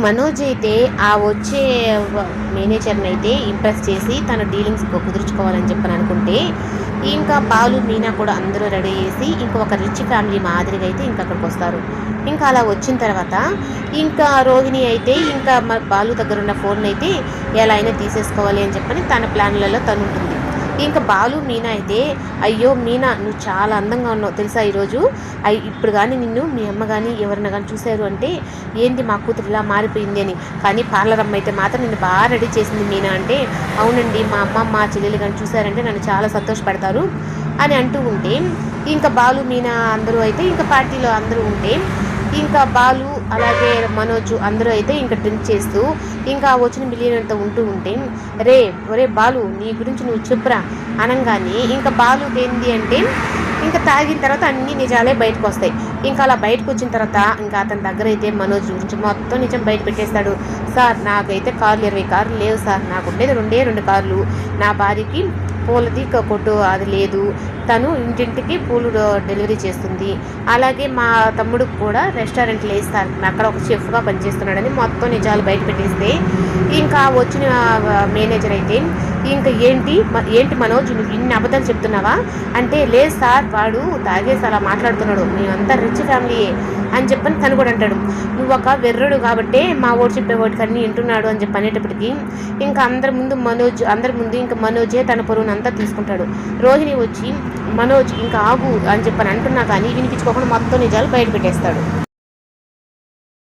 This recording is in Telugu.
మనోజ్ అయితే ఆ వచ్చే మేనేజర్ని అయితే ఇంప్రెస్ చేసి తన డీలింగ్స్ కుదుర్చుకోవాలని చెప్పని అనుకుంటే, ఇంకా బాలు మీనా కూడా అందరూ రెడీ చేసి ఇంకా ఒక రిచ్ ఫ్యామిలీ మాదిరిగా అయితే ఇంకా అక్కడికి వస్తారు. ఇంకా అలా వచ్చిన తర్వాత ఇంకా రోహిణి అయితే ఇంకా బాలు దగ్గర ఉన్న ఫోన్ అయితే ఎలా అయినా తీసేసుకోవాలి అని చెప్పని తన ప్లాన్లలో తను ఉంటుంది. ఇంకా బాలు మీనా అయితే, అయ్యో మీనా నువ్వు చాలా అందంగా ఉన్నావు తెలుసా ఈరోజు, ఇప్పుడు కానీ నిన్ను మీ అమ్మ కానీ ఎవరైనా కానీ చూశారు అంటే ఏంటి మా కూతురు ఇలా మారిపోయింది అని. కానీ పార్లర్ అమ్మ అయితే మాత్రం నిన్ను బాగా రెడీ చేసింది మీనా అంటే, అవునండి మా అమ్మ మా చెల్లెలు కానీ చూశారంటే నన్ను చాలా సంతోషపడతారు అని అంటూ ఉంటే, ఇంకా బాలు మీనా అందరూ అయితే ఇంకా పార్టీలో అందరూ ఉంటే, ఇంకా బాలు అలాగే మనోజ్ అందరూ అయితే ఇంకా డ్రింక్ చేస్తూ ఇంకా వచ్చిన మిలియనర్తో ఉంటూ ఉంటే, ఒరే బాలు నీ గురించి నువ్వు చెప్పురా అనగానే ఇంకా బాలు ఏంది అంటే ఇంకా తాగిన తర్వాత అన్ని నిజాలే బయటకు వస్తాయి. ఇంకా అలా బయటకు వచ్చిన తర్వాత ఇంకా అతని దగ్గర అయితే మనోజ్ గురించి మొత్తం నిజం బయట పెట్టేస్తాడు. సార్ నాకైతే కార్లు 20 కార్లు లేవు సార్, నాకు ఉండేది 2 కార్లు, నా భార్యకి పూలది కొట్టు అది లేదు, తను ఇంటింటికి పూలు డెలివరీ చేస్తుంది, అలాగే మా తమ్ముడికి కూడా రెస్టారెంట్లు వేస్తారు, అక్కడ ఒక షెఫ్గా పనిచేస్తున్నాడని మొత్తం నిజాలు బయట పెట్టేస్తే, ఇంకా వచ్చిన మేనేజర్ అయితే ఇంకా ఏంటి మనోజ్ నువ్వు ఇన్ని అబద్ధాలు చెప్తున్నావా అంటే, లేదు సార్ వాడు తాగేసి అలా మాట్లాడుతున్నాడు, మేమంతా రిచ్ ఫ్యామిలీయే అని చెప్పని తను కూడా అంటాడు. నువ్వు ఒక వెర్రుడు కాబట్టే మా ఓటు చెప్పే ఓటుకి అన్నీ వింటున్నాడు అని చెప్పి అనేటప్పటికీ ఇంకా అందరి ముందు ఇంకా మనోజే తన పొరుగును అంతా తీసుకుంటాడు. రోహిణి వచ్చి మనోజ్ ఇంకా ఆగు అని చెప్పని అంటున్నా కానీ వినిపించుకోకుండా మొత్తం నిజాలు బయట పెట్టేస్తాడు.